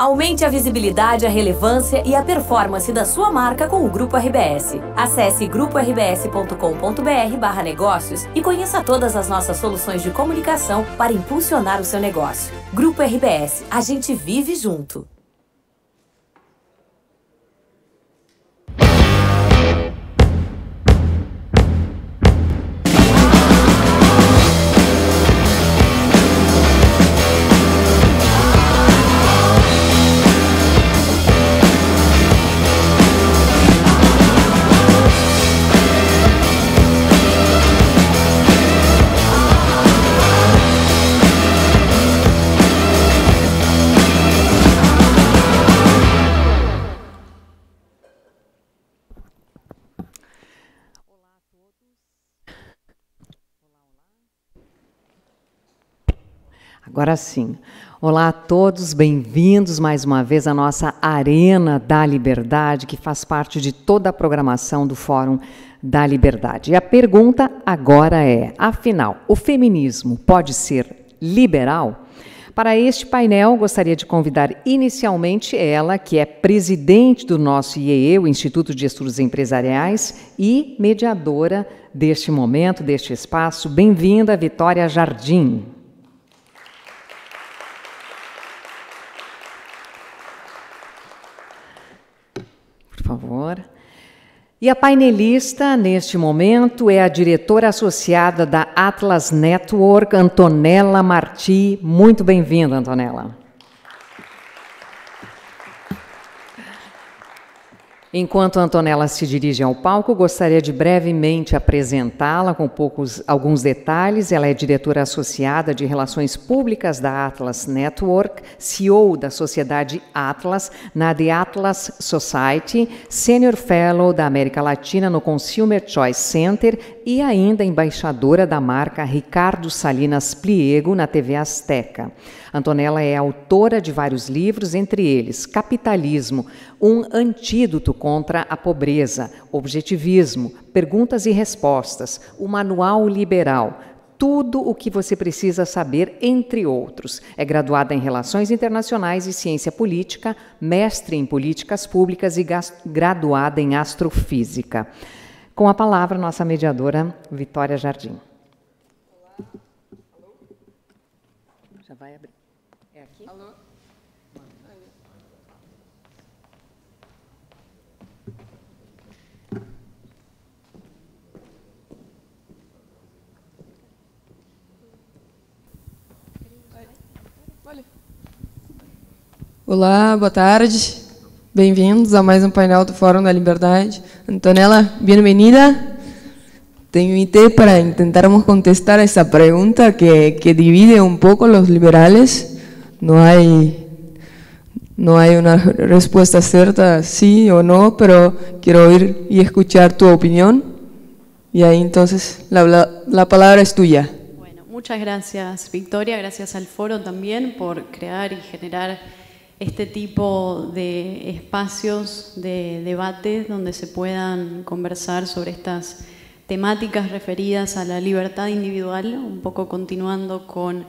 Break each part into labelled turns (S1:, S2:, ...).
S1: Aumente a visibilidade, a relevância e a performance da sua marca com o Grupo RBS. Acesse gruporbs.com.br/negócios e conheça todas as nossas soluções de comunicação para impulsionar o seu negócio. Grupo RBS, a gente vive junto.
S2: Agora sim. Olá a todos, bem-vindos mais uma vez à nossa Arena da Liberdade, que faz parte de toda a programação do Fórum da Liberdade. E a pergunta agora é, afinal, o feminismo pode ser liberal? Para este painel, gostaria de convidar inicialmente ela, que é presidente do nosso IEE, o Instituto de Estudos Empresariais, e mediadora deste momento, deste espaço. Bem-vinda, Vitória Jardim. Por favor. E a painelista, neste momento, é a diretora associada da Atlas Network, Antonella Marti. Muito bem-vinda, Antonella. Enquanto a Antonella se dirige ao palco, gostaria de brevemente apresentá-la com alguns detalhes. Ela é diretora associada de Relações Públicas da Atlas Network, CEO da Sociedade Atlas, na The Atlas Society, Senior Fellow da América Latina no Consumer Choice Center e ainda embaixadora da marca Ricardo Salinas Pliego na TV Azteca. Antonella é autora de vários livros, entre eles Capitalismo, um antídoto contra a pobreza, Objetivismo, Perguntas e Respostas, o Manual Liberal, tudo o que você precisa saber, entre outros. É graduada em Relações Internacionais e Ciência Política, mestre em Políticas Públicas e graduada em Astrofísica. Com a palavra, nossa mediadora, Vitória Jardim. Já vai abrir. É aqui? Alô?
S3: Olá, boa tarde. Bem-vindos a mais um painel do Fórum da Liberdade. Antonella, bem-vinda. Tenho ideia para tentarmos contestar essa pergunta que divide um pouco os liberais. Não há uma resposta certa, sim ou não, pero quero oír y escuchar tu opinión. Y ahí entonces la palabra es tuya.
S4: Bueno, muchas gracias, Victoria. Gracias al foro también por crear y generar este tipo de espacios de debate donde se puedan conversar sobre estas temáticas referidas a la libertad individual, un poco continuando con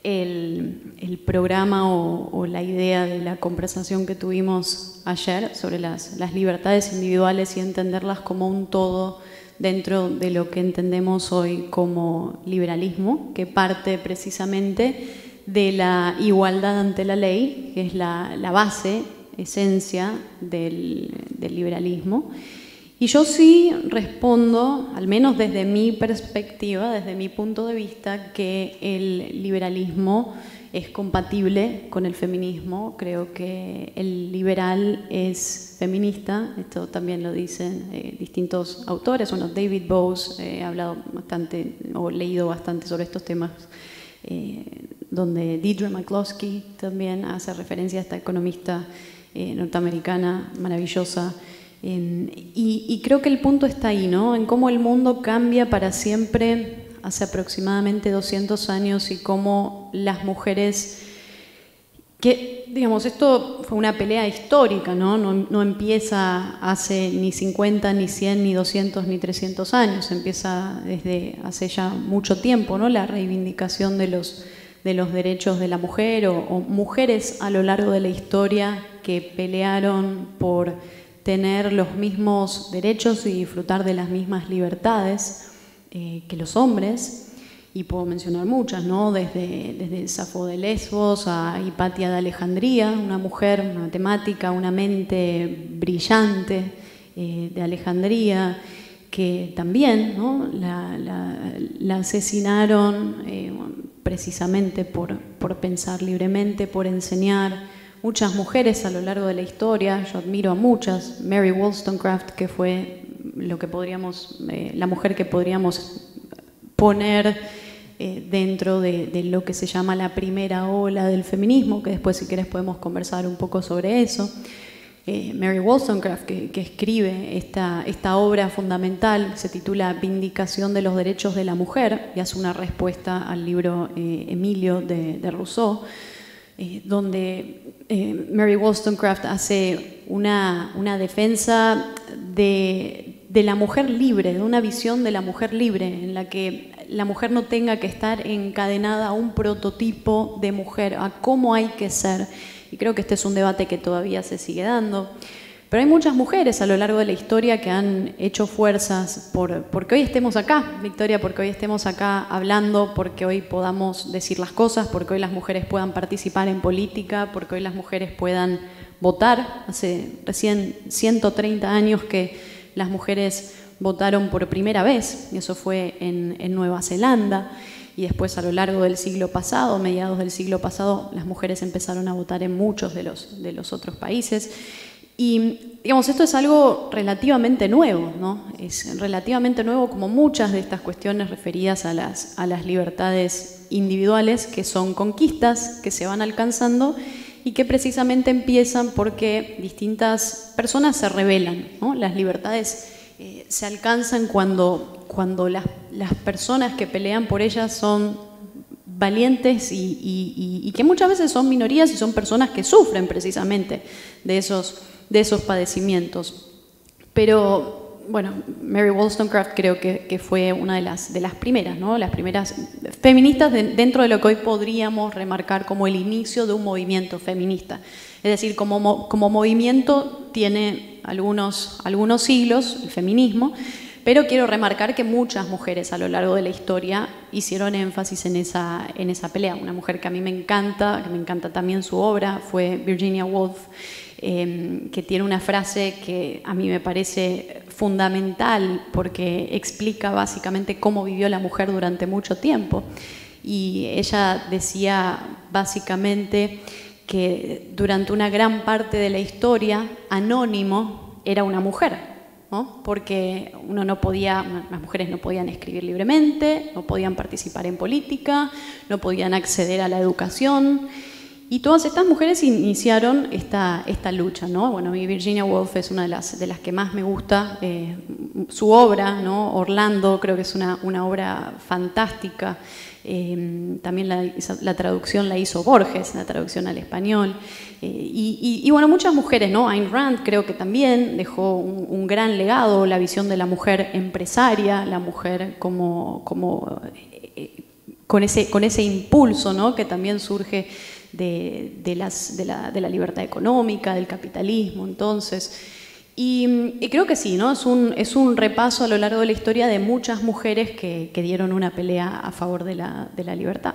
S4: el programa o la idea de la conversación que tuvimos ayer sobre las libertades individuales y entenderlas como un todo dentro de lo que entendemos hoy como liberalismo, que parte precisamente de la igualdad ante la ley, que es la base, esencia del liberalismo. Y yo sí respondo, al menos desde mi perspectiva, desde mi punto de vista, que el liberalismo es compatible con el feminismo. Creo que el liberal es feminista, esto también lo dicen distintos autores. Bueno, David Bose ha hablado bastante o leído bastante sobre estos temas, donde Deirdre McCloskey también hace referencia a esta economista norteamericana maravillosa. Y creo que el punto está ahí, ¿no? En cómo el mundo cambia para siempre hace aproximadamente 200 años y cómo las mujeres, que digamos, esto fue una pelea histórica, ¿no? No empieza hace ni 50, ni 100, ni 200, ni 300 años, empieza desde hace ya mucho tiempo, ¿no? La reivindicación de los de los derechos de la mujer o mujeres a lo largo de la historia que pelearon por tener los mismos derechos y disfrutar de las mismas libertades que los hombres. Y puedo mencionar muchas, ¿no? Desde Safo de Lesbos a Hipatia de Alejandría, una mujer, una matemática, una mente brillante de Alejandría, que también, ¿no? la asesinaron precisamente por pensar libremente, por enseñar. Muchas mujeres a lo largo de la historia, yo admiro a muchas. Mary Wollstonecraft, que fue lo que podríamos, la mujer que podríamos poner dentro de lo que se llama la primera ola del feminismo, que después, si querés, podemos conversar un poco sobre eso. Mary Wollstonecraft, que escribe esta obra fundamental, se titula Vindicación de los derechos de la mujer, y hace una respuesta al libro Emilio de Rousseau, donde Mary Wollstonecraft hace una defensa de la mujer libre, de una visión de la mujer libre, en la que la mujer no tenga que estar encadenada a un prototipo de mujer, a cómo hay que ser. Y creo que este es un debate que todavía se sigue dando. Pero hay muchas mujeres a lo largo de la historia que han hecho fuerzas porque hoy estemos acá, Victoria, porque hoy estemos acá hablando, porque hoy podamos decir las cosas, porque hoy las mujeres puedan participar en política, porque hoy las mujeres puedan votar. Hace recién 130 años que las mujeres votaron por primera vez, y eso fue en Nueva Zelanda, y después a lo largo del siglo pasado, mediados del siglo pasado, las mujeres empezaron a votar en muchos de los otros países. Y digamos, esto es algo relativamente nuevo, ¿no? Es relativamente nuevo, como muchas de estas cuestiones referidas a las libertades individuales, que son conquistas que se van alcanzando y que precisamente empiezan porque distintas personas se rebelan, ¿no? Las libertades se alcanzan cuando las personas que pelean por ellas son valientes y que muchas veces son minorías y son personas que sufren precisamente de esos padecimientos. Pero, bueno, Mary Wollstonecraft creo que fue una de las primeras, ¿no? Las primeras feministas dentro de lo que hoy podríamos remarcar como el inicio de un movimiento feminista. Es decir, como movimiento tiene algunos siglos, el feminismo, pero quiero remarcar que muchas mujeres a lo largo de la historia hicieron énfasis en esa pelea. Una mujer que a mí me encanta, que me encanta también su obra, fue Virginia Woolf, que tiene una frase que a mí me parece fundamental porque explica básicamente cómo vivió la mujer durante mucho tiempo. Y ella decía básicamente que durante una gran parte de la historia, Anónimo era una mujer, ¿no? Porque las mujeres no podían escribir libremente, no podían participar en política, no podían acceder a la educación. Y todas estas mujeres iniciaron esta lucha, ¿no? Bueno, Virginia Woolf es una de las que más me gusta. Su obra, ¿no? Orlando, creo que es una obra fantástica. También la traducción la hizo Borges, la traducción al español. Y bueno, muchas mujeres, ¿no? Ayn Rand creo que también dejó un gran legado, la visión de la mujer empresaria, la mujer con ese impulso, ¿no? Que también surge de la libertad económica, del capitalismo. Entonces, y creo que sí, ¿no? Es un repaso a lo largo de la historia de muchas mujeres que dieron una pelea a favor de la libertad.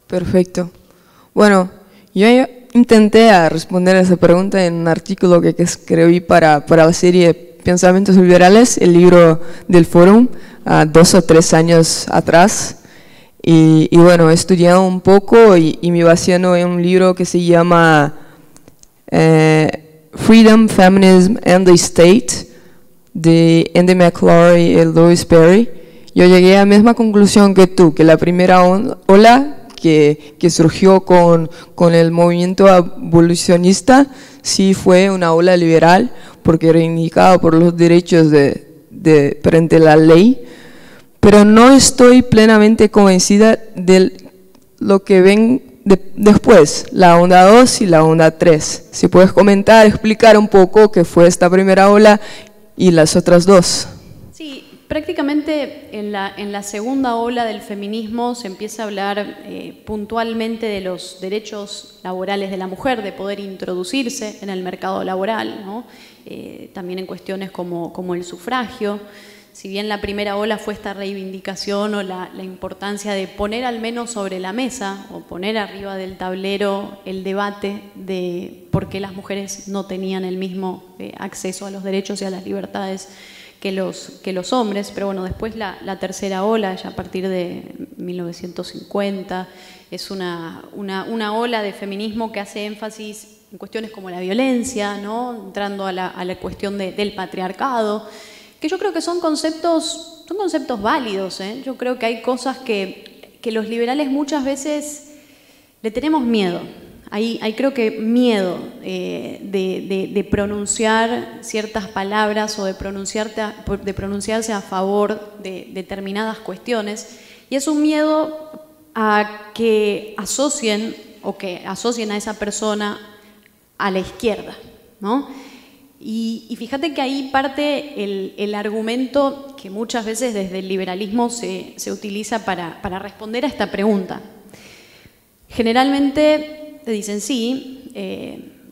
S3: Perfecto. Bueno, yo intenté responder a esa pregunta en un artículo que escribí para la serie Pensamientos Liberales, el libro del Fórum, 2 o 3 años atrás. Y bueno, he estudiado un poco y me basé en un libro que se llama Freedom, Feminism and the State, de Andy McClory y Louise Perry. Yo llegué a la misma conclusión que tú, que la primera ola que surgió con el movimiento abolicionista sí fue una ola liberal, porque reivindicaba por los derechos frente a la ley. Pero no estoy plenamente convencida de lo que ven después, la onda 2 y la onda 3. Si puedes comentar, explicar un poco qué fue esta primera ola y las otras dos.
S4: Sí, prácticamente en la segunda ola del feminismo se empieza a hablar puntualmente de los derechos laborales de la mujer, de poder introducirse en el mercado laboral, ¿no? También en cuestiones como el sufragio. Si bien la primera ola fue esta reivindicación o la importancia de poner al menos sobre la mesa o poner arriba del tablero el debate de por qué las mujeres no tenían el mismo acceso a los derechos y a las libertades que los hombres, pero bueno, después la tercera ola, ya a partir de 1950, es una ola de feminismo que hace énfasis en cuestiones como la violencia, ¿no? Entrando a la cuestión del patriarcado, que yo creo que son conceptos válidos, ¿eh? Yo creo que hay cosas que los liberales muchas veces le tenemos miedo. Hay creo que miedo de pronunciar ciertas palabras o de pronunciarse a favor de determinadas cuestiones, y es un miedo a que asocien a esa persona a la izquierda, ¿no? Y fíjate que ahí parte el argumento que muchas veces desde el liberalismo se utiliza para responder a esta pregunta. Generalmente te dicen, sí,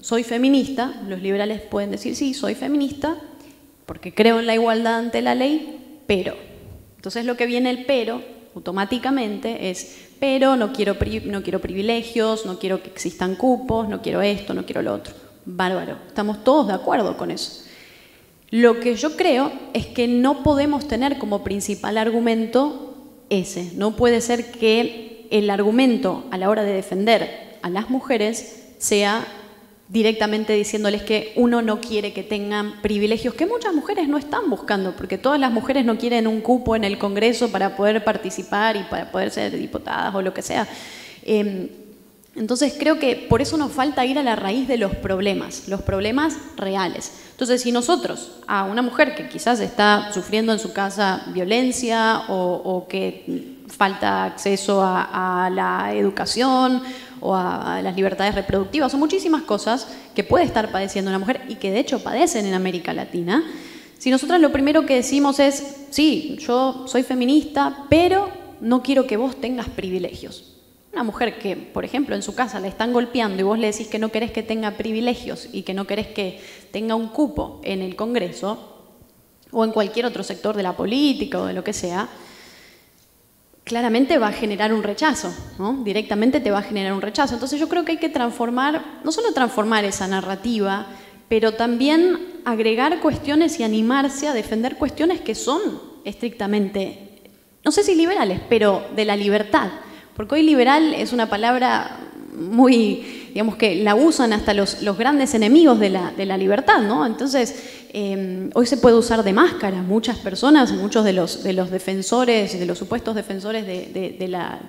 S4: soy feminista, los liberales pueden decir, sí, soy feminista, porque creo en la igualdad ante la ley, pero. Entonces lo que viene el pero, automáticamente, es, pero no quiero privilegios, no quiero que existan cupos, no quiero esto, no quiero lo otro. Bárbaro, estamos todos de acuerdo con eso. Lo que yo creo es que no podemos tener como principal argumento ese. No puede ser que el argumento a la hora de defender a las mujeres sea directamente diciéndoles que uno no quiere que tengan privilegios que muchas mujeres no están buscando, porque todas las mujeres no quieren un cupo en el Congreso para poder participar y para poder ser diputadas o lo que sea. Entonces creo que por eso nos falta ir a la raíz de los problemas reales. Entonces, si nosotros a una mujer que quizás está sufriendo en su casa violencia o que falta acceso a la educación o a las libertades reproductivas o muchísimas cosas que puede estar padeciendo una mujer y que de hecho padecen en América Latina, si nosotras lo primero que decimos es, sí, yo soy feminista, pero no quiero que vos tengas privilegios. Una mujer que, por ejemplo, en su casa la están golpeando y vos le decís que no querés que tenga privilegios y que no querés que tenga un cupo en el Congreso o en cualquier otro sector de la política o de lo que sea, claramente va a generar un rechazo, ¿no? Directamente te va a generar un rechazo. Entonces yo creo que hay que transformar, no solo transformar esa narrativa, pero también agregar cuestiones y animarse a defender cuestiones que son estrictamente, no sé si liberales, pero de la libertad. Porque hoy liberal es una palabra muy, digamos que la usan hasta los grandes enemigos de la libertad, ¿no? Entonces, hoy se puede usar de máscara. Muchas personas, muchos de los defensores, de los supuestos defensores de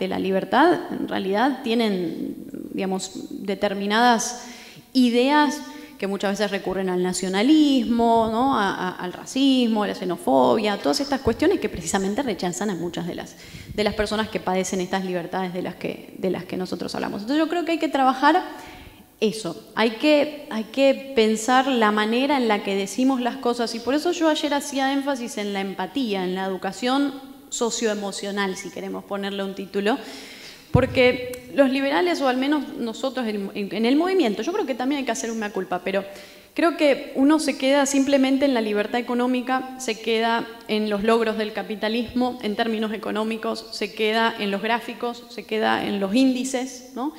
S4: la libertad, en realidad tienen, digamos, determinadas ideas que muchas veces recurren al nacionalismo, ¿no? Al racismo, a la xenofobia, todas estas cuestiones que precisamente rechazan a muchas de las personas que padecen estas libertades de las que nosotros hablamos. Entonces yo creo que hay que trabajar eso, hay que pensar la manera en la que decimos las cosas, y por eso yo ayer hacía énfasis en la empatía, en la educación socioemocional, si queremos ponerle un título, porque los liberales, o al menos nosotros en el movimiento, yo creo que también hay que hacer un mea culpa, pero creo que uno se queda simplemente en la libertad económica, se queda en los logros del capitalismo en términos económicos, se queda en los gráficos, se queda en los índices, ¿no?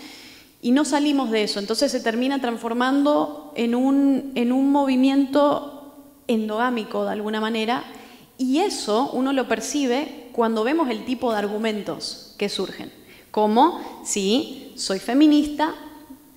S4: Y no salimos de eso. Entonces se termina transformando en un movimiento endogámico de alguna manera, y eso uno lo percibe cuando vemos el tipo de argumentos que surgen. Como, sí, soy feminista,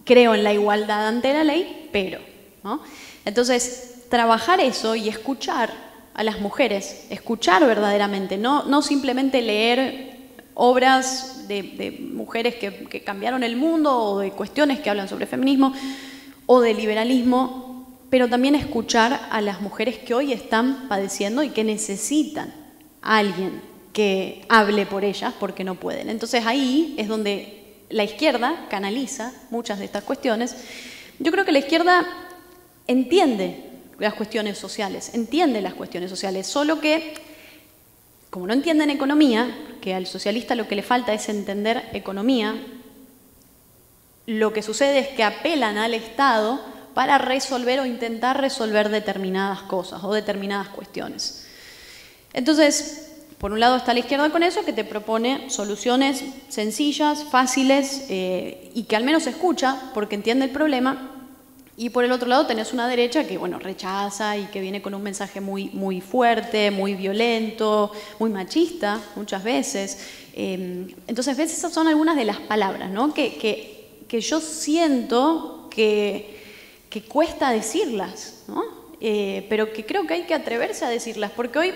S4: creo en la igualdad ante la ley, pero, ¿no? Entonces, trabajar eso y escuchar a las mujeres, escuchar verdaderamente, no simplemente leer obras de mujeres que cambiaron el mundo o de cuestiones que hablan sobre feminismo o de liberalismo, pero también escuchar a las mujeres que hoy están padeciendo y que necesitan a alguien que hable por ellas porque no pueden. Entonces ahí es donde la izquierda canaliza muchas de estas cuestiones. Yo creo que la izquierda entiende las cuestiones sociales, solo que como no entienden economía, que al socialista lo que le falta es entender economía, lo que sucede es que apelan al Estado para resolver o intentar resolver determinadas cosas o determinadas cuestiones. Entonces, por un lado está la izquierda con eso, que te propone soluciones sencillas, fáciles y que al menos escucha porque entiende el problema. Y por el otro lado tenés una derecha que, bueno, rechaza y que viene con un mensaje muy fuerte, muy violento, muy machista muchas veces. Entonces, ves, esas son algunas de las palabras, ¿no? que yo siento que cuesta decirlas, ¿no? Pero que creo que hay que atreverse a decirlas, porque hoy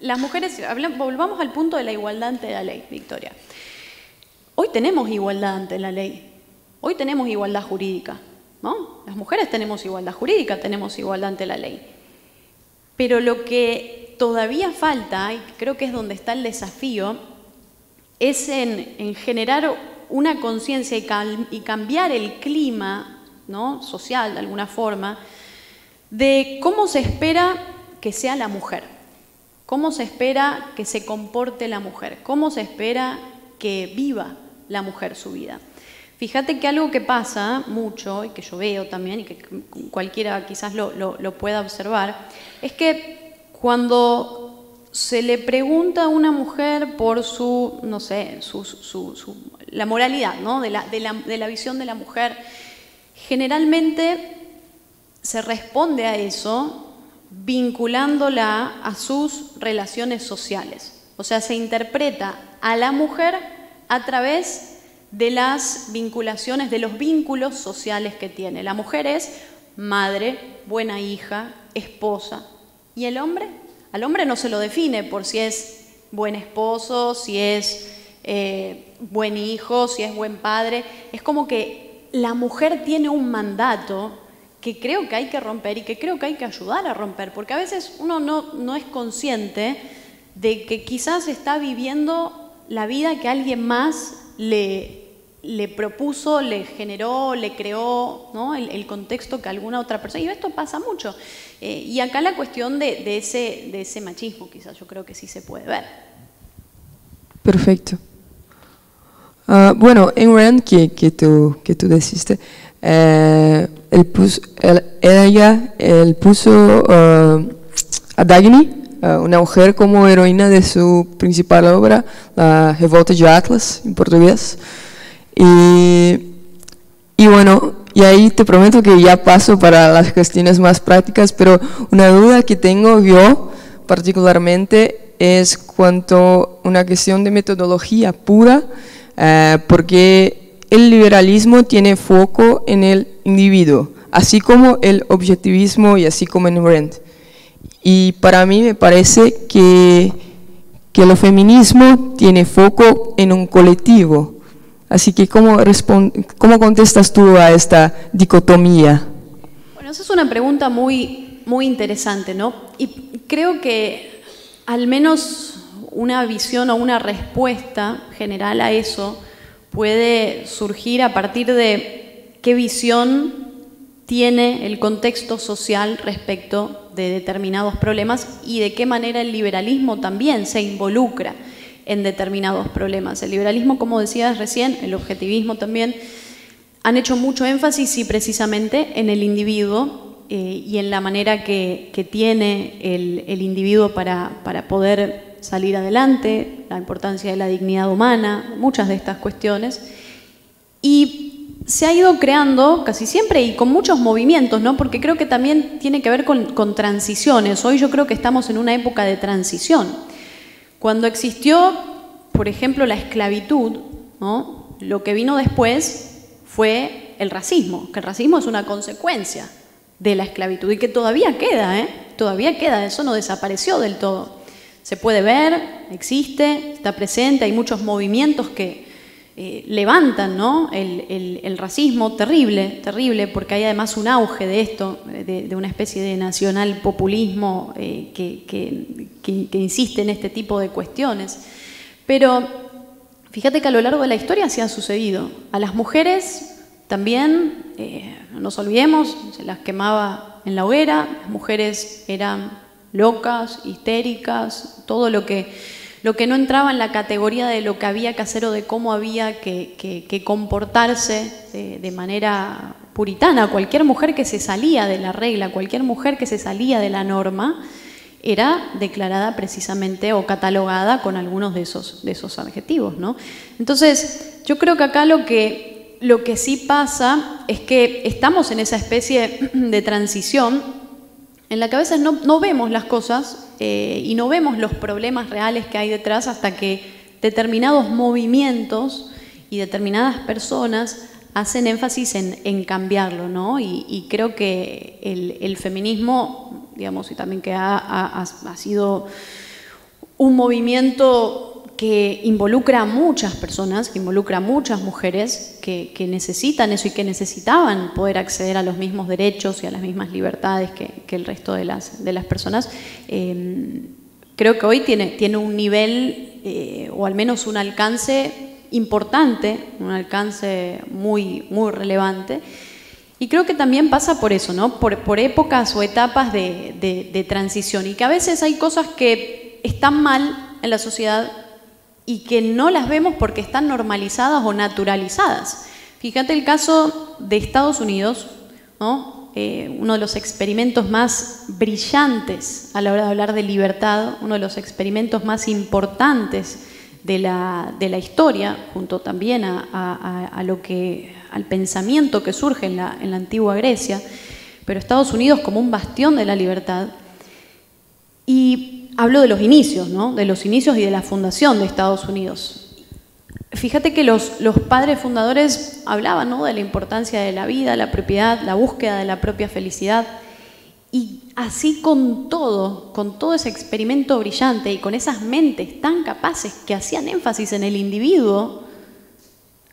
S4: las mujeres, volvamos al punto de la igualdad ante la ley, Victoria. Hoy tenemos igualdad ante la ley, hoy tenemos igualdad jurídica, ¿no? Las mujeres tenemos igualdad jurídica, tenemos igualdad ante la ley. Pero lo que todavía falta, y creo que es donde está el desafío, es en generar una conciencia y cambiar el clima, ¿no? social, de alguna forma, de cómo se espera que sea la mujer, cómo se espera que se comporte la mujer, cómo se espera que viva la mujer su vida. Fíjate que algo que pasa mucho, y que yo veo también, y que cualquiera quizás lo pueda observar, es que cuando se le pregunta a una mujer por su, no sé, la moralidad, ¿no? de la visión de la mujer, generalmente se responde a eso vinculándola a sus relaciones sociales. O sea, se interpreta a la mujer a través de las vinculaciones, de los vínculos sociales que tiene. La mujer es madre, buena hija, esposa. ¿Y el hombre? Al hombre no se lo define por si es buen esposo, si es buen hijo, si es buen padre. Es como que la mujer tiene un mandato que creo que hay que romper y que creo que hay que ayudar a romper, porque a veces uno no es consciente de que quizás está viviendo la vida que alguien más le propuso, le generó, le creó, ¿no? el contexto que alguna otra persona. Y esto pasa mucho. Y acá la cuestión de ese machismo, quizás yo creo que sí se puede ver.
S3: Perfecto. Bueno, en Rand, que tú deciste, él puso a Dagny, una mujer, como heroína de su principal obra, La Revolta de Atlas, en portugués. Y bueno, y ahí te prometo que ya paso para las cuestiones más prácticas, pero una duda que tengo yo particularmente es cuanto a una cuestión de metodología pura, porque el liberalismo tiene foco en el individuo, así como el objetivismo y así como en Rand. Y para mí me parece que el feminismo tiene foco en un colectivo. Así que, ¿cómo contestas tú a esta dicotomía?
S4: Bueno, esa es una pregunta muy interesante, ¿no? Y creo que al menos una visión o una respuesta general a eso puede surgir a partir de qué visión tiene el contexto social respecto de determinados problemas y de qué manera el liberalismo también se involucra en determinados problemas. El liberalismo, como decías recién, el objetivismo también, han hecho mucho énfasis sí, precisamente en el individuo y en la manera que tiene el individuo para poder salir adelante, la importancia de la dignidad humana, muchas de estas cuestiones. Y se ha ido creando casi siempre y con muchos movimientos, ¿no? Porque creo que también tiene que ver con transiciones. Hoy yo creo que estamos en una época de transición. Cuando existió, por ejemplo, la esclavitud, ¿no? Lo que vino después fue el racismo, que el racismo es una consecuencia de la esclavitud y que todavía queda, todavía queda, eso no desapareció del todo. Se puede ver, existe, está presente, hay muchos movimientos que levantan, ¿no? el racismo, terrible, porque hay además un auge de esto, de una especie de nacional populismo que insiste en este tipo de cuestiones. Pero fíjate que a lo largo de la historia así ha sucedido. A las mujeres también, no nos olvidemos, se las quemaba en la hoguera, las mujeres eran locas, histéricas, todo lo que lo que no entraba en la categoría de lo que había que hacer o de cómo había que comportarse de manera puritana. Cualquier mujer que se salía de la regla, cualquier mujer que se salía de la norma, era declarada precisamente o catalogada con algunos de esos adjetivos, ¿no? Entonces, yo creo que acá lo que sí pasa es que estamos en esa especie de transición en la que a veces no vemos las cosas y no vemos los problemas reales que hay detrás hasta que determinados movimientos y determinadas personas hacen énfasis en cambiarlo, ¿no? Y creo que el feminismo, digamos, y también que ha sido un movimiento que involucra a muchas personas, que involucra a muchas mujeres que necesitan eso y que necesitaban poder acceder a los mismos derechos y a las mismas libertades que el resto de las personas. Creo que hoy tiene un nivel o al menos un alcance importante, un alcance muy relevante. Y creo que también pasa por eso, ¿no? Por épocas o etapas de transición, y que a veces hay cosas que están mal en la sociedad y que no las vemos porque están normalizadas o naturalizadas. Fíjate el caso de Estados Unidos, ¿no? Uno de los experimentos más brillantes a la hora de hablar de libertad, uno de los experimentos más importantes de la historia, junto también al pensamiento que surge en la antigua Grecia, pero Estados Unidos como un bastión de la libertad. Y hablo de los inicios, ¿no? De los inicios y de la fundación de Estados Unidos. Fíjate que los padres fundadores hablaban, ¿no? De la importancia de la vida, la propiedad, la búsqueda de la propia felicidad. Y así con todo ese experimento brillante y con esas mentes tan capaces que hacían énfasis en el individuo,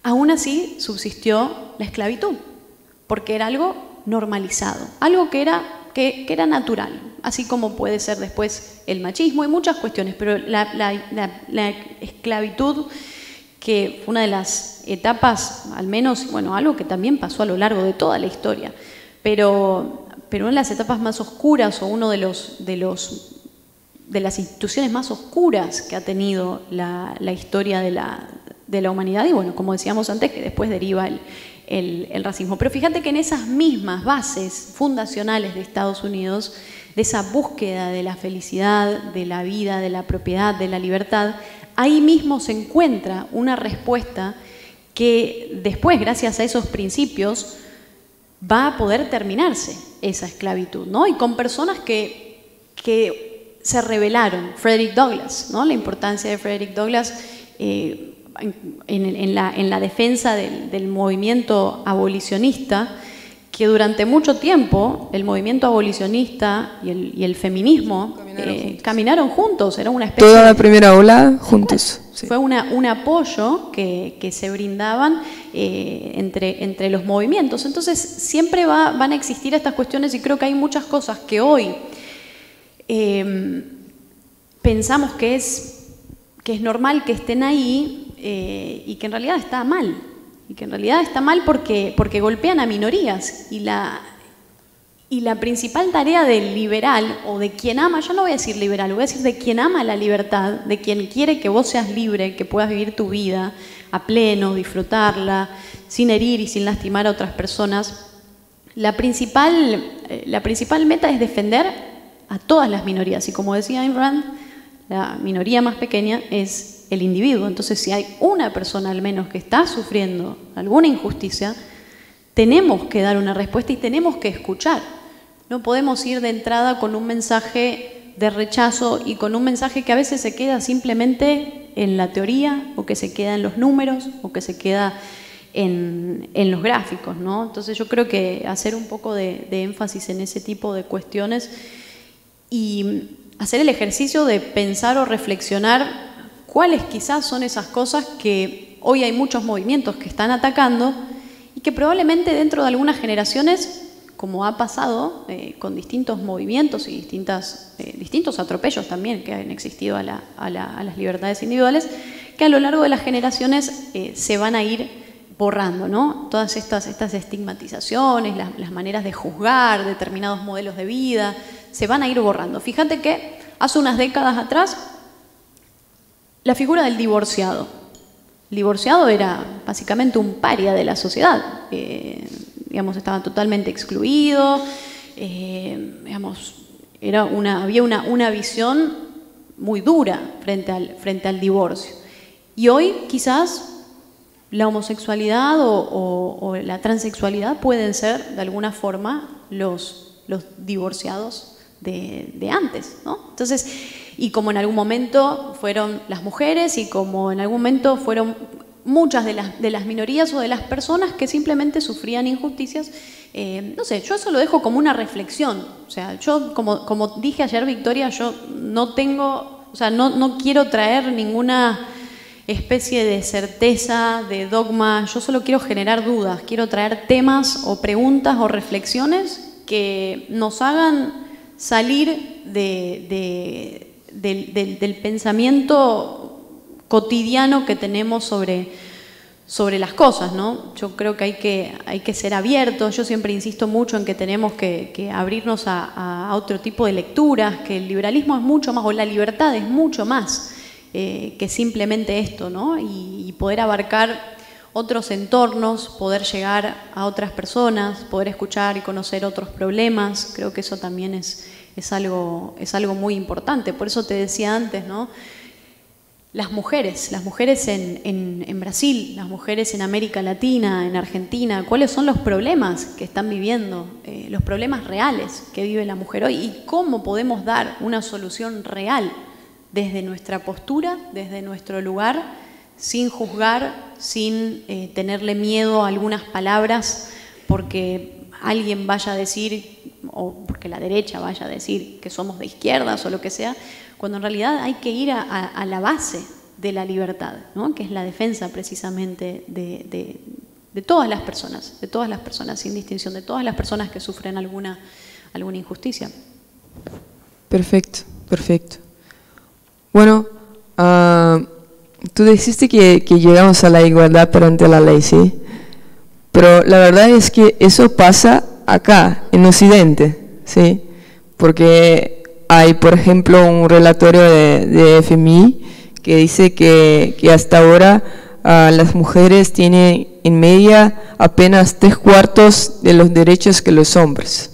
S4: aún así subsistió la esclavitud, porque era algo normalizado, algo que era natural, así como puede ser después el machismo y muchas cuestiones, pero la esclavitud, que fue una de las etapas, al menos, bueno, algo que también pasó a lo largo de toda la historia, pero una de las etapas más oscuras o uno de las instituciones más oscuras que ha tenido la historia de la humanidad, y bueno, como decíamos antes, que después deriva el racismo. Pero fíjate que en esas mismas bases fundacionales de Estados Unidos, de esa búsqueda de la felicidad, de la vida, de la propiedad, de la libertad, ahí mismo se encuentra una respuesta que después, gracias a esos principios, va a poder terminarse esa esclavitud, ¿no? Y con personas que se rebelaron. Frederick Douglass, ¿no? La importancia de Frederick Douglass en la defensa del movimiento abolicionista, que durante mucho tiempo el movimiento abolicionista y el feminismo caminaron juntos. Era una especie
S3: toda la primera ola juntos.
S4: Sí. Fue un apoyo que se brindaban entre los movimientos. Entonces siempre van a existir estas cuestiones, y creo que hay muchas cosas que hoy pensamos que es normal que estén ahí y que en realidad está mal. Y que en realidad está mal porque golpean a minorías. Y la principal tarea del liberal, o de quien ama, yo no voy a decir liberal, voy a decir de quien ama la libertad, de quien quiere que vos seas libre, que puedas vivir tu vida a pleno, disfrutarla, sin herir y sin lastimar a otras personas, la principal meta es defender a todas las minorías. Y como decía Ayn Rand, la minoría más pequeña es el individuo. Entonces, si hay una persona al menos que está sufriendo alguna injusticia, tenemos que dar una respuesta y tenemos que escuchar. No podemos ir de entrada con un mensaje de rechazo y con un mensaje que a veces se queda simplemente en la teoría, o que se queda en los números, o que se queda en los gráficos, ¿no? Entonces yo creo que hacer un poco de énfasis en ese tipo de cuestiones y hacer el ejercicio de pensar o reflexionar cuáles quizás son esas cosas que hoy hay muchos movimientos que están atacando y que probablemente dentro de algunas generaciones, como ha pasado con distintos movimientos y distintos atropellos también que han existido a las libertades individuales, que a lo largo de las generaciones se van a ir borrando, ¿no? Todas estas estigmatizaciones, las maneras de juzgar determinados modelos de vida, se van a ir borrando. Fíjate que hace unas décadas atrás la figura del divorciado. El divorciado era básicamente un paria de la sociedad, digamos, estaba totalmente excluido, digamos, había una visión muy dura frente al divorcio. Y hoy quizás la homosexualidad o la transexualidad pueden ser de alguna forma los divorciados de antes, ¿no? Entonces, y como en algún momento fueron las mujeres y como en algún momento fueron muchas de las minorías o de las personas que simplemente sufrían injusticias, no sé, yo eso lo dejo como una reflexión. O sea, yo como dije ayer, Victoria, yo no tengo, o sea, no quiero traer ninguna especie de certeza, de dogma, yo solo quiero generar dudas, quiero traer temas o preguntas o reflexiones que nos hagan salir del pensamiento cotidiano que tenemos sobre las cosas, ¿no? Yo creo que hay que ser abiertos. Yo siempre insisto mucho en que tenemos que abrirnos a otro tipo de lecturas, que el liberalismo es mucho más, o la libertad es mucho más que simplemente esto, ¿no? Y poder abarcar otros entornos, poder llegar a otras personas, poder escuchar y conocer otros problemas. Creo que eso también es algo muy importante. Por eso te decía antes, ¿no? Las mujeres en Brasil, las mujeres en América Latina, en Argentina, ¿cuáles son los problemas que están viviendo, los problemas reales que vive la mujer hoy y cómo podemos dar una solución real desde nuestra postura, desde nuestro lugar, sin juzgar, sin tenerle miedo a algunas palabras porque alguien vaya a decir, o porque la derecha vaya a decir que somos de izquierdas o lo que sea, cuando en realidad hay que ir a la base de la libertad, ¿no? Que es la defensa precisamente de todas las personas, sin distinción, de todas las personas que sufren alguna injusticia.
S3: Perfecto, perfecto. Bueno, tú dijiste que llegamos a la igualdad perante la ley, ¿sí? Pero la verdad es que eso pasa acá, en Occidente, ¿sí? Porque hay, por ejemplo, un relatorio de FMI que dice que hasta ahora las mujeres tienen en media apenas 3/4 de los derechos que los hombres.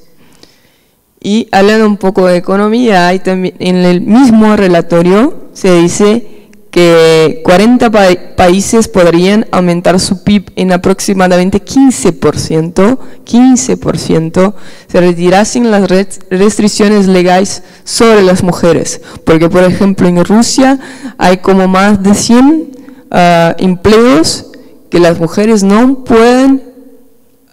S3: Y hablando un poco de economía, hay también, en el mismo relatorio se dice que 40 países podrían aumentar su PIB en aproximadamente 15%, se retirasen las restricciones legales sobre las mujeres. Porque, por ejemplo, en Rusia hay como más de 100 empleos que las mujeres no pueden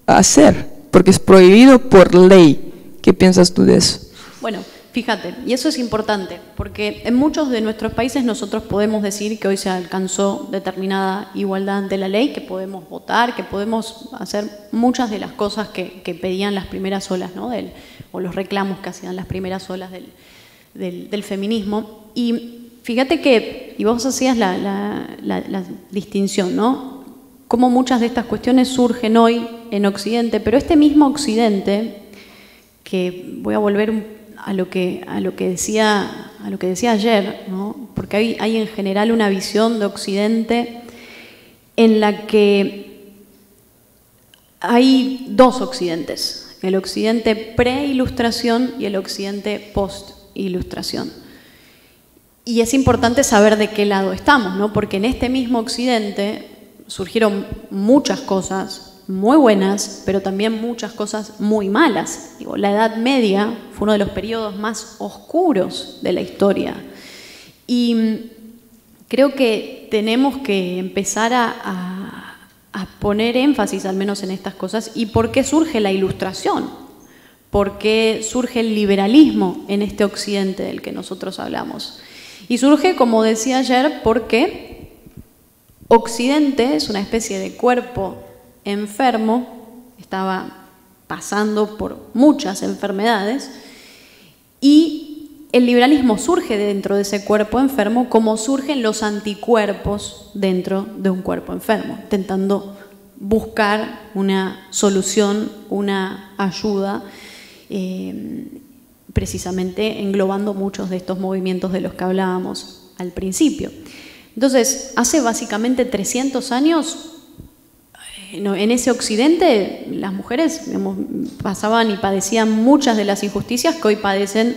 S3: hacer, porque es prohibido por ley. ¿Qué piensas tú de eso?
S4: Bueno, fíjate, y eso es importante, porque en muchos de nuestros países nosotros podemos decir que hoy se alcanzó determinada igualdad ante la ley, que podemos votar, que podemos hacer muchas de las cosas que pedían las primeras olas, ¿no? O los reclamos que hacían las primeras olas del feminismo. Y fíjate que, y vos hacías la distinción, ¿no? Cómo muchas de estas cuestiones surgen hoy en Occidente, pero este mismo Occidente, que voy a volver a lo que decía ayer, ¿no? Porque hay en general una visión de Occidente en la que hay dos occidentes, el occidente pre-ilustración y el occidente post-ilustración. Y es importante saber de qué lado estamos, ¿no? Porque en este mismo occidente surgieron muchas cosas muy buenas, pero también muchas cosas muy malas. Digo, la Edad Media fue uno de los periodos más oscuros de la historia. Y creo que tenemos que empezar a poner énfasis al menos en estas cosas. ¿Y por qué surge la Ilustración? ¿Por qué surge el liberalismo en este occidente del que nosotros hablamos? Y surge, como decía ayer, porque Occidente es una especie de cuerpo enfermo, estaba pasando por muchas enfermedades, y el liberalismo surge dentro de ese cuerpo enfermo como surgen los anticuerpos dentro de un cuerpo enfermo, intentando buscar una solución, una ayuda, precisamente englobando muchos de estos movimientos de los que hablábamos al principio. Entonces, hace básicamente 300 años, en ese occidente, las mujeres, digamos, pasaban y padecían muchas de las injusticias que hoy padecen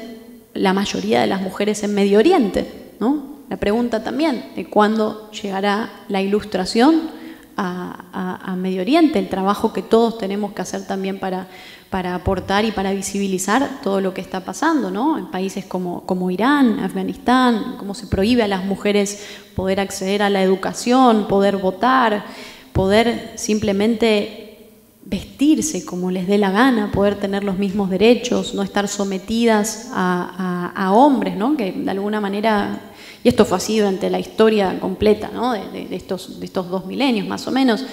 S4: la mayoría de las mujeres en Medio Oriente, ¿no? La pregunta también de cuándo llegará la ilustración a Medio Oriente, el trabajo que todos tenemos que hacer también para aportar y para visibilizar todo lo que está pasando, ¿no? En países como Irán, Afganistán, cómo se prohíbe a las mujeres poder acceder a la educación, poder votar, poder simplemente vestirse como les dé la gana, poder tener los mismos derechos, no estar sometidas a hombres, ¿no? Que de alguna manera, y esto fue así durante la historia completa, ¿no? de estos 2 milenios más o menos,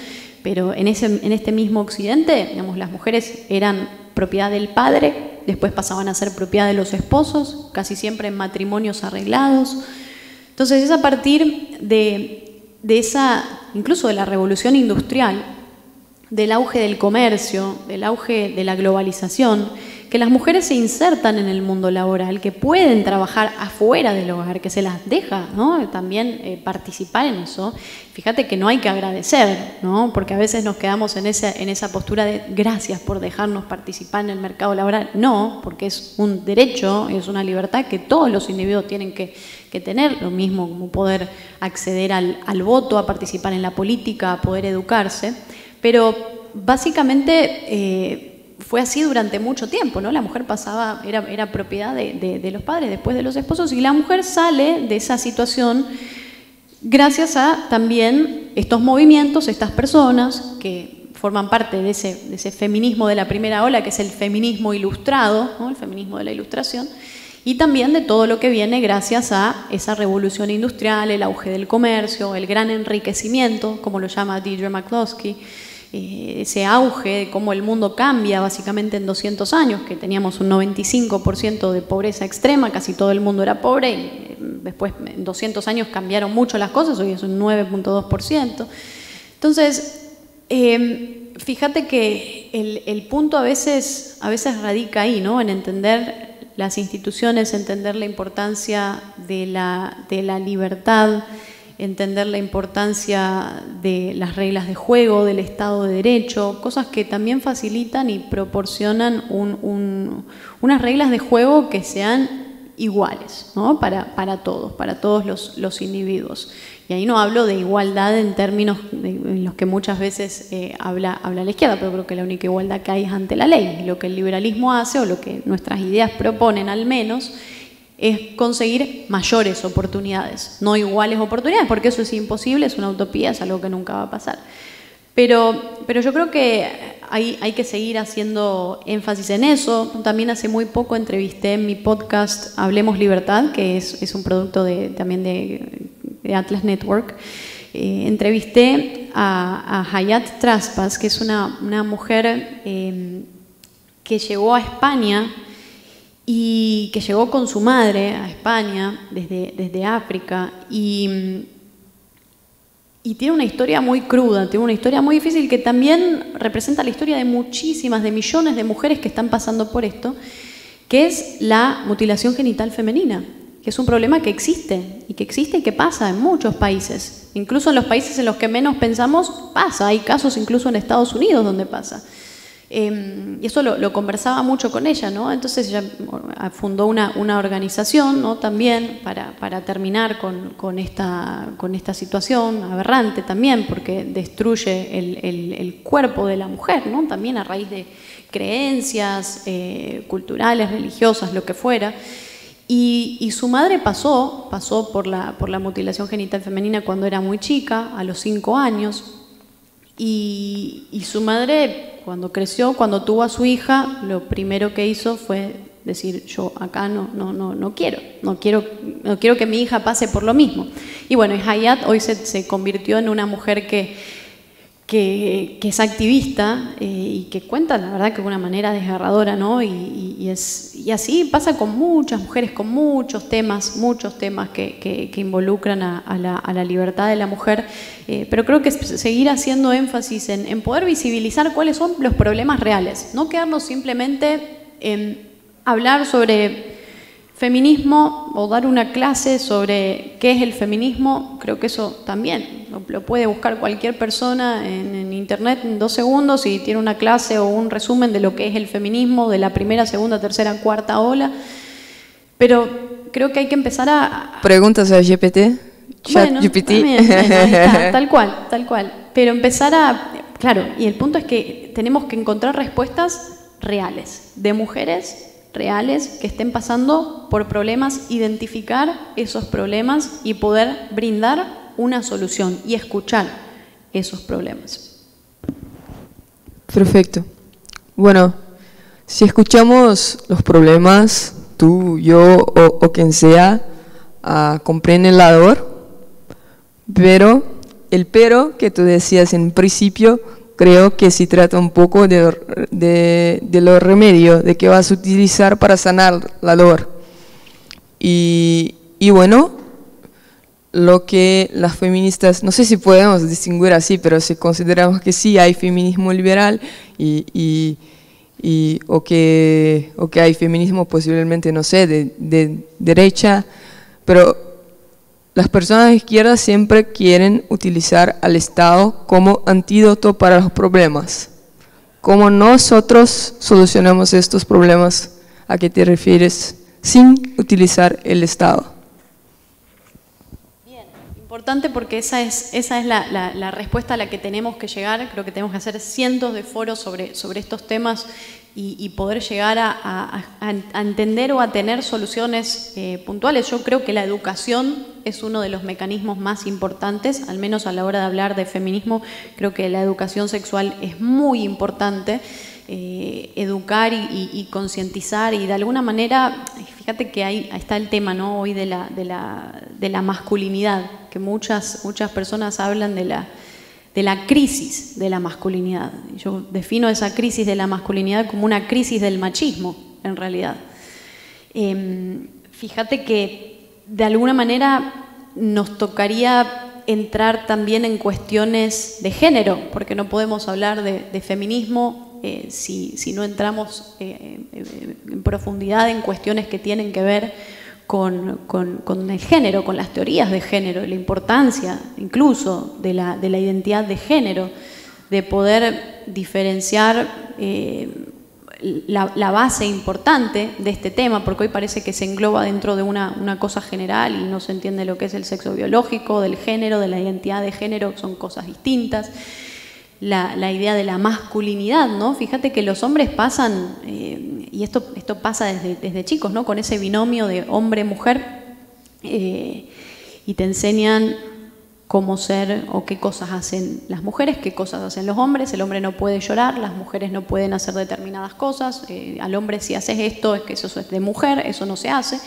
S4: pero en este mismo occidente, digamos, las mujeres eran propiedad del padre, después pasaban a ser propiedad de los esposos, casi siempre en matrimonios arreglados. Entonces es a partir de esa, incluso de la revolución industrial, del auge del comercio, del auge de la globalización, que las mujeres se insertan en el mundo laboral, que pueden trabajar afuera del hogar, que se las deja, ¿no? También participar en eso. Fíjate que no hay que agradecer, ¿no? Porque a veces nos quedamos en esa postura de gracias por dejarnos participar en el mercado laboral. No, porque es un derecho, es una libertad que todos los individuos tienen que tener, lo mismo como poder acceder al voto, a participar en la política, a poder educarse. Pero básicamente fue así durante mucho tiempo, ¿no? La mujer pasaba, era propiedad de los padres, después de los esposos, y la mujer sale de esa situación gracias a también estos movimientos, estas personas que forman parte de ese feminismo de la primera ola, que es el feminismo ilustrado, ¿no? El feminismo de la ilustración, y también de todo lo que viene gracias a esa revolución industrial, el auge del comercio, el gran enriquecimiento, como lo llama Deirdre McCloskey, ese auge de cómo el mundo cambia básicamente en 200 años, que teníamos un 95% de pobreza extrema, casi todo el mundo era pobre, y después en 200 años cambiaron mucho las cosas, hoy es un 9.2%. Entonces, fíjate que el punto a veces radica ahí, ¿no? En entender las instituciones, entender la importancia de la libertad, entender la importancia de las reglas de juego, del Estado de Derecho, cosas que también facilitan y proporcionan unas reglas de juego que sean iguales, ¿no? para todos los individuos. Y ahí no hablo de igualdad en términos en los que muchas veces habla la izquierda, pero creo que la única igualdad que hay es ante la ley. Y lo que el liberalismo hace, o lo que nuestras ideas proponen al menos, es conseguir mayores oportunidades, no iguales oportunidades, porque eso es imposible, es una utopía, es algo que nunca va a pasar. Pero yo creo que hay que seguir haciendo énfasis en eso. También hace muy poco entrevisté en mi podcast Hablemos Libertad, que es un producto también de Atlas Network. Entrevisté a Hayat Traspas, que es una mujer que llegó a España y que llegó con su madre a España desde África y tiene una historia muy cruda, tiene una historia muy difícil que también representa la historia de muchísimas, de millones de mujeres que están pasando por esto, que es la mutilación genital femenina, que es un problema que existe y que pasa en muchos países. Incluso en los países en los que menos pensamos pasa, hay casos incluso en Estados Unidos donde pasa. Y eso lo conversaba mucho con ella, ¿no? Entonces ella fundó una organización, ¿no? También para terminar con esta situación aberrante también, porque destruye el cuerpo de la mujer, ¿no? También a raíz de creencias culturales, religiosas, lo que fuera. Y su madre pasó por la mutilación genital femenina cuando era muy chica, a los 5 años, y su madre, cuando creció, cuando tuvo a su hija, lo primero que hizo fue decir: yo acá no quiero que mi hija pase por lo mismo. Y bueno, Hayat hoy se convirtió en una mujer que es activista y que cuenta, la verdad, que de una manera desgarradora, ¿no? Y así pasa con muchas mujeres, con muchos temas que involucran a la libertad de la mujer. Pero creo que seguir haciendo énfasis en poder visibilizar cuáles son los problemas reales, no quedarnos simplemente en hablar sobre feminismo o dar una clase sobre qué es el feminismo, creo que eso también lo puede buscar cualquier persona en internet en 2 segundos y tiene una clase o un resumen de lo que es el feminismo, de la primera, segunda, tercera, cuarta ola. Pero creo que hay que empezar a...
S3: Preguntas a GPT, chat
S4: bueno,
S3: GPT.
S4: También, ahí está, tal cual. Pero empezar a... Claro, y el punto es que tenemos que encontrar respuestas reales, de mujeres reales que estén pasando por problemas, identificar esos problemas y poder brindar una solución y escuchar esos problemas.
S3: Perfecto. Bueno, si escuchamos los problemas, tú, yo o quien sea, comprende el dolor, pero el pero que tú decías en principio, creo que se trata un poco de los remedios, de que vas a utilizar para sanar la dolor. Y bueno, lo que las feministas, no sé si podemos distinguir así, pero si consideramos que sí hay feminismo liberal o que hay feminismo posiblemente, no sé, de derecha, pero las personas de izquierda siempre quieren utilizar al Estado como antídoto para los problemas. ¿Cómo nosotros solucionamos estos problemas? ¿A qué te refieres? Sin utilizar el Estado.
S4: Bien, importante porque esa es la respuesta a la que tenemos que llegar. Creo que tenemos que hacer cientos de foros sobre estos temas y poder llegar a entender o a tener soluciones puntuales. Yo creo que la educación es uno de los mecanismos más importantes, al menos a la hora de hablar de feminismo. Creo que la educación sexual es muy importante, educar y concientizar, y de alguna manera, fíjate que ahí está el tema, ¿no?, hoy de la masculinidad, que muchas personas hablan de la crisis de la masculinidad. Yo defino esa crisis de la masculinidad como una crisis del machismo, en realidad. Fíjate que de alguna manera nos tocaría entrar también en cuestiones de género, porque no podemos hablar de feminismo si no entramos en profundidad en cuestiones que tienen que ver con el género, con las teorías de género, la importancia incluso de la identidad de género, de poder diferenciar la base importante de este tema, porque hoy parece que se engloba dentro de una cosa general y no se entiende lo que es el sexo biológico, del género, de la identidad de género, son cosas distintas. La idea de la masculinidad, ¿no? Fíjate que los hombres pasan, y esto pasa desde chicos, ¿no?, con ese binomio de hombre-mujer, y te enseñan cómo ser o qué cosas hacen las mujeres, qué cosas hacen los hombres. El hombre no puede llorar, las mujeres no pueden hacer determinadas cosas, al hombre si haces esto es que eso es de mujer, eso no se hace.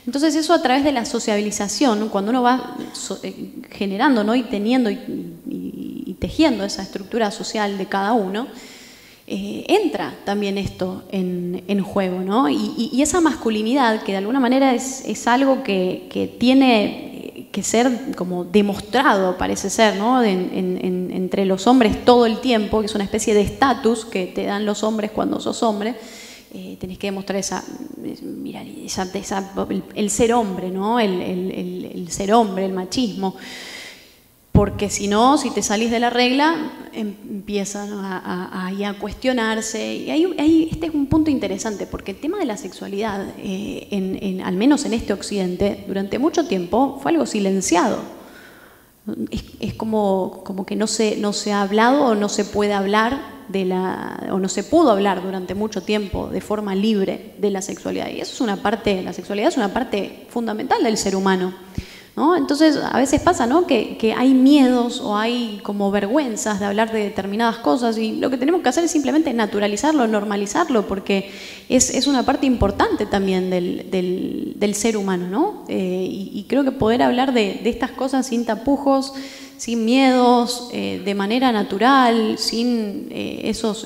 S4: Entonces eso a través de la sociabilización, ¿no?, cuando uno va generando, ¿no?, y teniendo y tejiendo esa estructura social de cada uno, entra también esto en juego, ¿no? Y esa masculinidad, que de alguna manera es algo que tiene que ser como demostrado, parece ser, ¿no?, entre los hombres todo el tiempo, que es una especie de estatus que te dan los hombres cuando sos hombre. Tenés que demostrar el ser hombre, ¿no?, el ser hombre, el machismo. Porque si no, si te salís de la regla, empiezan a cuestionarse. Y este es un punto interesante, porque el tema de la sexualidad, al menos en este occidente, durante mucho tiempo fue algo silenciado. Es como que no se ha hablado o no se puede hablar o no se pudo hablar durante mucho tiempo de forma libre de la sexualidad. Y eso es una parte, la sexualidad es una parte fundamental del ser humano, ¿no? Entonces a veces pasa, ¿no?, que hay miedos o hay como vergüenzas de hablar de determinadas cosas, y lo que tenemos que hacer es simplemente naturalizarlo, normalizarlo, porque es una parte importante también del ser humano, ¿no? Y creo que poder hablar de estas cosas sin tapujos, sin miedos, de manera natural, sin esos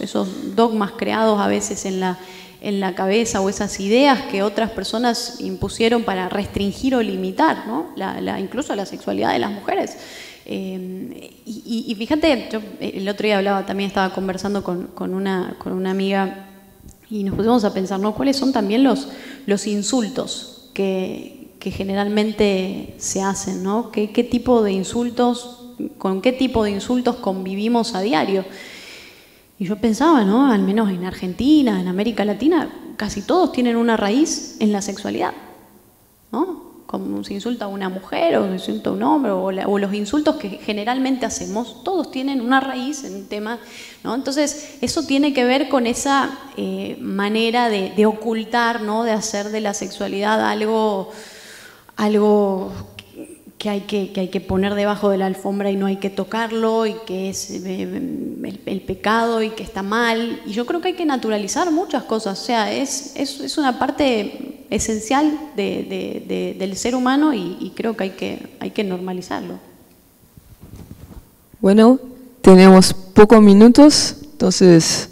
S4: dogmas creados a veces en la cabeza, o esas ideas que otras personas impusieron para restringir o limitar, ¿no?, incluso la sexualidad de las mujeres. Y fíjate, yo el otro día estaba conversando con una amiga, y nos pusimos a pensar, ¿no?, cuáles son también los insultos que generalmente se hacen, ¿no? ¿Qué tipo de insultos, con qué tipo de insultos convivimos a diario? Y yo pensaba, ¿no? Al menos en Argentina, en América Latina, casi todos tienen una raíz en la sexualidad, ¿no? Como se insulta a una mujer o se insulta a un hombre o los insultos que generalmente hacemos, todos tienen una raíz en un tema, ¿no? Entonces, eso tiene que ver con esa manera de ocultar, ¿no? De hacer de la sexualidad algo que hay que poner debajo de la alfombra y no hay que tocarlo, y que es el pecado y que está mal. Y yo creo que hay que naturalizar muchas cosas, o sea, es una parte esencial del ser humano y creo que hay que normalizarlo.
S3: Bueno, tenemos pocos minutos, entonces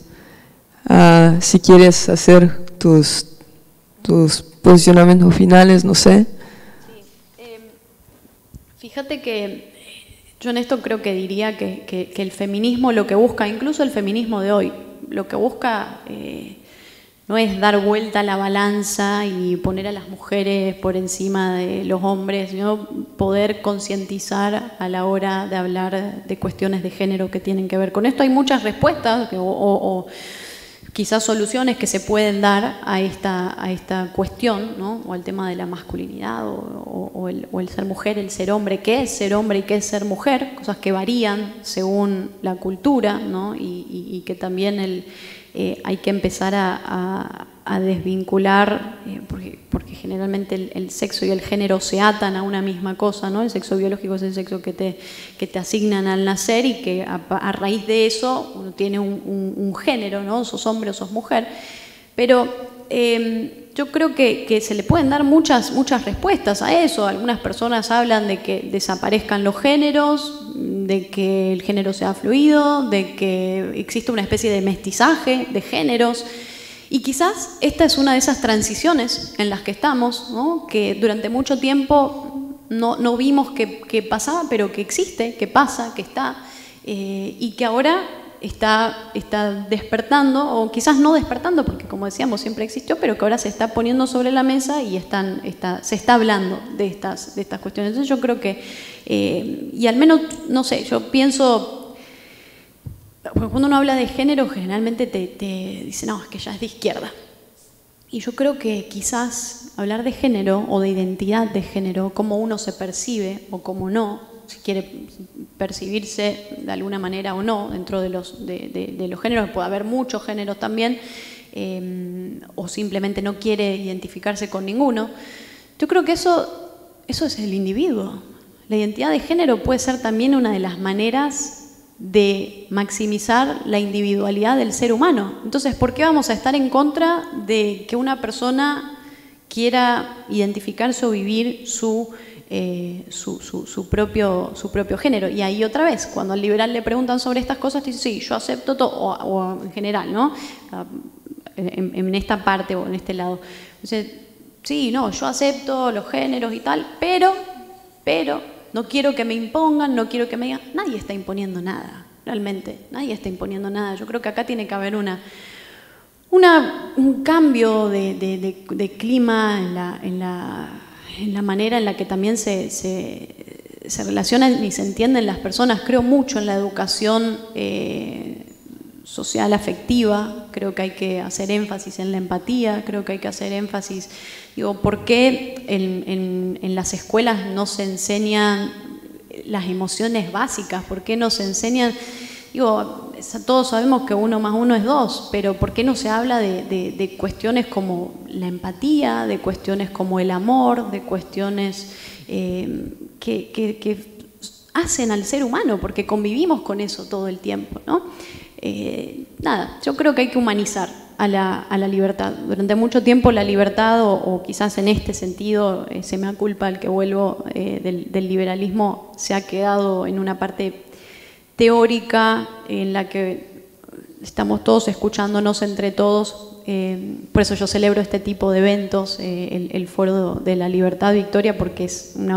S3: si quieres hacer tus posicionamientos finales, no sé.
S4: Fíjate que yo en esto creo que diría que el feminismo lo que busca, incluso el feminismo de hoy, lo que busca no es dar vuelta a la balanza y poner a las mujeres por encima de los hombres, sino poder concientizar a la hora de hablar de cuestiones de género que tienen que ver con esto. Hay muchas respuestas o quizás soluciones que se pueden dar a esta cuestión, ¿no? O al tema de la masculinidad o el ser mujer, el ser hombre, qué es ser hombre y qué es ser mujer, cosas que varían según la cultura, ¿no? Y que también hay que empezar a desvincular, porque generalmente el sexo y el género se atan a una misma cosa, ¿no? El sexo biológico es el sexo que te asignan al nacer y que a raíz de eso uno tiene un género, ¿no? Sos hombre o sos mujer. Pero yo creo que se le pueden dar muchas respuestas a eso. Algunas personas hablan de que desaparezcan los géneros, de que el género sea fluido, de que existe una especie de mestizaje de géneros. Y quizás esta es una de esas transiciones en las que estamos, ¿no? Que durante mucho tiempo no vimos que pasaba, pero que existe, que pasa, que está, y que ahora está despertando, o quizás no despertando, porque como decíamos siempre existió, pero que ahora se está poniendo sobre la mesa y se está hablando de estas cuestiones. Entonces yo creo que, y al menos, no sé, yo pienso, cuando uno habla de género generalmente te dice, no, es que ya es de izquierda. Y yo creo que quizás hablar de género o de identidad de género, cómo uno se percibe o cómo no, si quiere percibirse de alguna manera o no dentro de los géneros, puede haber muchos géneros también, o simplemente no quiere identificarse con ninguno. Yo creo que eso es el individuo. La identidad de género puede ser también una de las maneras de maximizar la individualidad del ser humano. Entonces, ¿por qué vamos a estar en contra de que una persona quiera identificarse o vivir su propio género? Y ahí otra vez, cuando al liberal le preguntan sobre estas cosas, dice, sí, yo acepto todo, o en general, ¿no? En esta parte o en este lado. Entonces, sí, no, yo acepto los géneros y tal, pero no quiero que me impongan, no quiero que me digan. Nadie está imponiendo nada, realmente, nadie está imponiendo nada. Yo creo que acá tiene que haber un cambio de clima en la manera en la que también se relacionan y se entienden las personas. Creo mucho en la educación social afectiva, creo que hay que hacer énfasis en la empatía, creo que hay que hacer énfasis, ¿por qué en las escuelas no se enseñan las emociones básicas? ¿Por qué no se enseñan? Todos sabemos que 1 más 1 es 2, pero ¿por qué no se habla de cuestiones como la empatía, de cuestiones como el amor, de cuestiones que hacen al ser humano? Porque convivimos con eso todo el tiempo, ¿no? Yo creo que hay que humanizar a la libertad. Durante mucho tiempo la libertad, o quizás en este sentido, se me culpa al que vuelvo, del liberalismo, se ha quedado en una parte teórica en la que estamos todos escuchándonos entre todos. Por eso yo celebro este tipo de eventos, el Foro de la Libertad Victoria, porque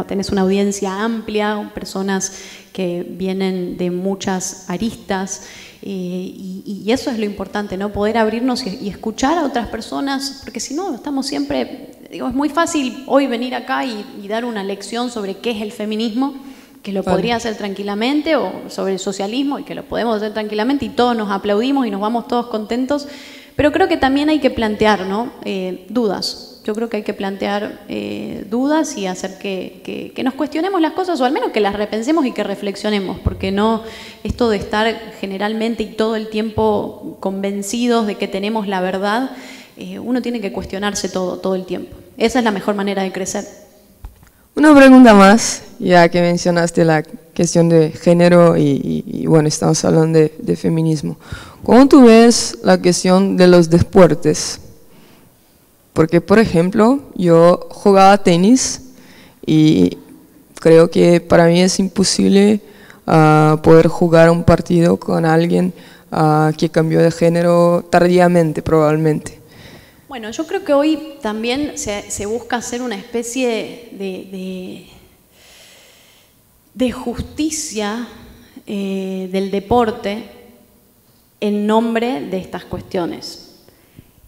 S4: tenés una audiencia amplia, personas que vienen de muchas aristas, y eso es lo importante, ¿no? Poder abrirnos y escuchar a otras personas, porque si no estamos siempre digo, es muy fácil hoy venir acá y dar una lección sobre qué es el feminismo, que lo podría hacer tranquilamente, o sobre el socialismo, y que lo podemos hacer tranquilamente, y todos nos aplaudimos y nos vamos todos contentos, pero creo que también hay que plantear, ¿no? Dudas. Yo creo que hay que plantear dudas y hacer que nos cuestionemos las cosas, o al menos que las repensemos y que reflexionemos, porque no esto de estar generalmente y todo el tiempo convencidos de que tenemos la verdad, uno tiene que cuestionarse todo el tiempo. Esa es la mejor manera de crecer.
S3: Una pregunta más, ya que mencionaste la cuestión de género y bueno, estamos hablando de feminismo. ¿Cómo tú ves la cuestión de los deportes? Porque, por ejemplo, yo jugaba tenis y creo que para mí es imposible poder jugar un partido con alguien que cambió de género tardíamente, probablemente.
S4: Bueno, yo creo que hoy también se busca hacer una especie de justicia del deporte en nombre de estas cuestiones.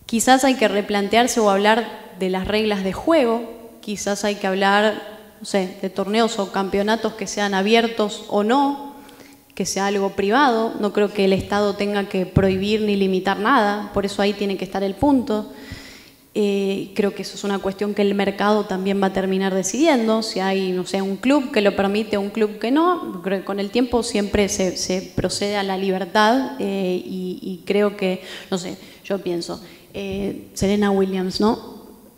S4: Quizás hay que replantearse o hablar de las reglas de juego, quizás hay que hablar, no sé, de torneos o campeonatos que sean abiertos o no, que sea algo privado. No creo que el Estado tenga que prohibir ni limitar nada, por eso ahí tiene que estar el punto. Creo que eso es una cuestión que el mercado también va a terminar decidiendo, si hay, no sé, un club que lo permite o un club que no. Creo que con el tiempo siempre se procede a la libertad y creo que, no sé, yo pienso, Serena Williams, ¿no?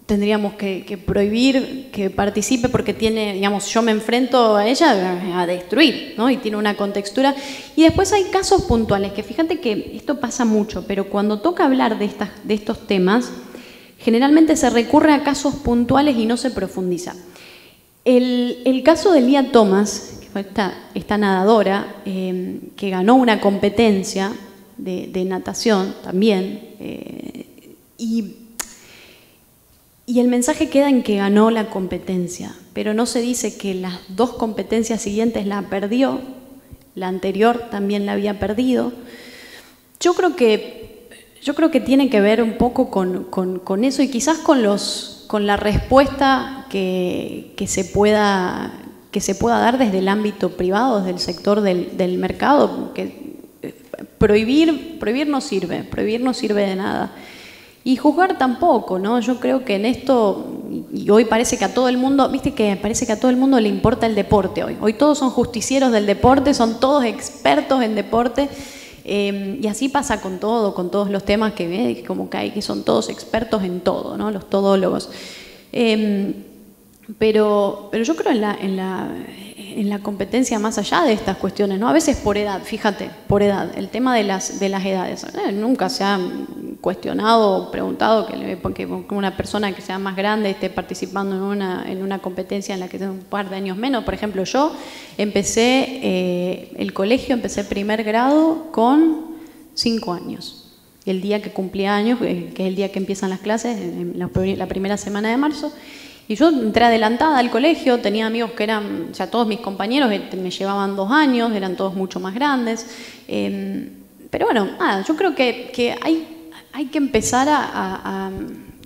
S4: Tendríamos que prohibir que participe porque tiene, digamos, yo me enfrento a ella a destruir, ¿no? Y tiene una contextura. Y después hay casos puntuales, que fíjate que esto pasa mucho, pero cuando toca hablar de estos temas, generalmente se recurre a casos puntuales y no se profundiza. El caso de Lia Thomas, que fue esta nadadora que ganó una competencia de natación también, y el mensaje queda en que ganó la competencia, pero no se dice que las dos competencias siguientes la perdió, la anterior también la había perdido. Yo creo que tiene que ver un poco con eso, y quizás con la respuesta que se pueda dar desde el ámbito privado, desde el sector del mercado, que prohibir no sirve de nada. Y juzgar tampoco, ¿no? Yo creo que en esto, y hoy parece que a todo el mundo, viste que parece que a todo el mundo le importa el deporte hoy. Hoy todos son justicieros del deporte, son todos expertos en deporte, y así pasa con todos los temas que ves, como que son todos expertos en todo, ¿no? Los todólogos. Pero yo creo en la competencia más allá de estas cuestiones, ¿no? A veces por edad, fíjate, por edad, el tema de las edades. Nunca se ha cuestionado o preguntado que una persona que sea más grande esté participando en una competencia en la que tengo un par de años menos. Por ejemplo, yo empecé el colegio, empecé primer grado con 5 años. Y el día que cumplí años, que es el día que empiezan las clases, en la primera semana de marzo, y yo entré adelantada al colegio, tenía amigos que eran, o sea, todos mis compañeros me llevaban 2 años, eran todos mucho más grandes. Pero bueno, yo creo que hay que empezar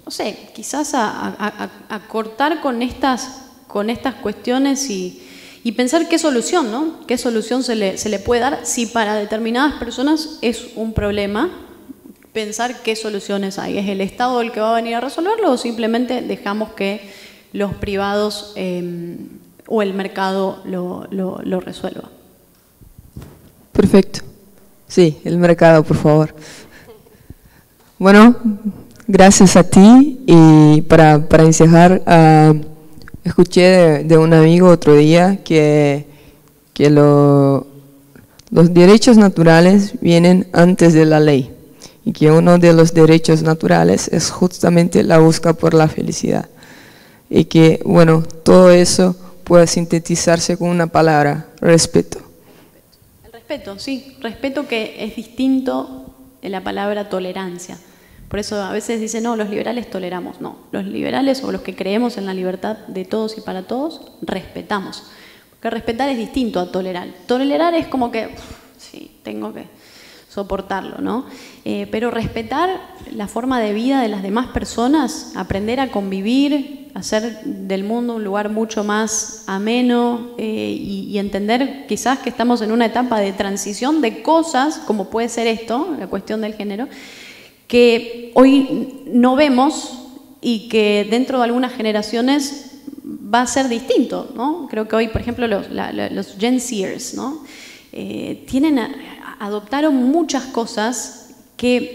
S4: no sé, quizás a cortar con estas cuestiones y pensar qué solución, ¿no? ¿Qué solución se le puede dar si para determinadas personas es un problema? Pensar qué soluciones hay. ¿Es el Estado el que va a venir a resolverlo o simplemente dejamos que los privados o el mercado lo resuelva?
S3: Perfecto. Sí, el mercado, por favor. Bueno, gracias a ti. Y para encerrar, escuché de un amigo otro día que los derechos naturales vienen antes de la ley, y que uno de los derechos naturales es justamente la búsqueda por la felicidad. Y que, bueno, todo eso puede sintetizarse con una palabra: respeto.
S4: El respeto, sí, respeto, que es distinto de la palabra tolerancia. Por eso a veces dicen, no, los liberales toleramos. No, los liberales, o los que creemos en la libertad de todos y para todos, respetamos. Porque respetar es distinto a tolerar. Tolerar es como que, sí, tengo que... soportarlo, ¿no? Pero respetar la forma de vida de las demás personas, aprender a convivir, hacer del mundo un lugar mucho más ameno y entender quizás que estamos en una etapa de transición de cosas, como puede ser esto, la cuestión del género, que hoy no vemos y que dentro de algunas generaciones va a ser distinto, ¿no? Creo que hoy, por ejemplo, los Gen Zers, ¿no? Adoptaron muchas cosas que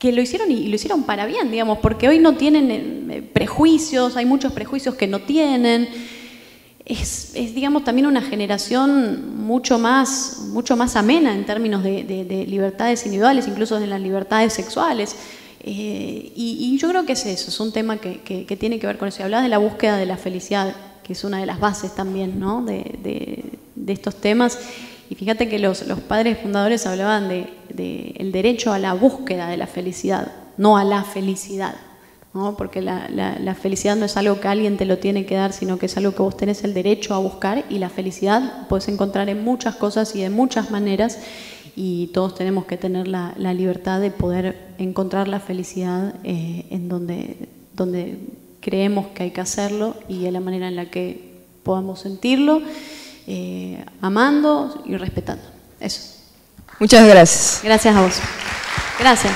S4: lo hicieron y lo hicieron para bien, digamos, porque hoy no tienen prejuicios, hay muchos prejuicios que no tienen. Es digamos, también una generación mucho más amena en términos de libertades individuales, incluso de las libertades sexuales. Y yo creo que es eso, es un tema que tiene que ver con eso. Y hablabas de la búsqueda de la felicidad, que es una de las bases también, ¿no? de estos temas. Y fíjate que los padres fundadores hablaban de el derecho a la búsqueda de la felicidad, no a la felicidad, ¿no? Porque la felicidad no es algo que alguien te lo tiene que dar, sino que es algo que vos tenés el derecho a buscar, y la felicidad podés encontrar en muchas cosas y de muchas maneras, y todos tenemos que tener la libertad de poder encontrar la felicidad en donde creemos que hay que hacerlo y de la manera en la que podamos sentirlo. Amando y respetando. Eso.
S3: Muchas gracias.
S4: Gracias a vos. Gracias.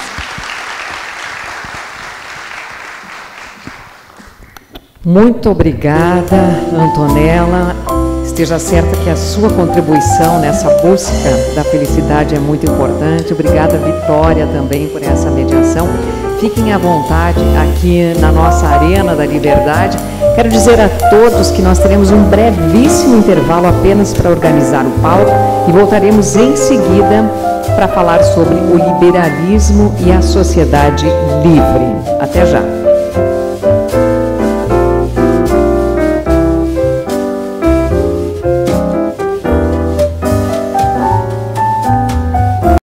S2: Muito obrigada, Antonella. Esteja certa que a sua contribuição nessa busca da felicidade é muito importante. Obrigada, Vitória, também por essa mediação. Fiquem à vontade aqui na nossa Arena da Liberdade. Quero dizer a todos que nós teremos um brevíssimo intervalo apenas para organizar o palco e voltaremos em seguida para falar sobre o liberalismo e a sociedade livre. Até já!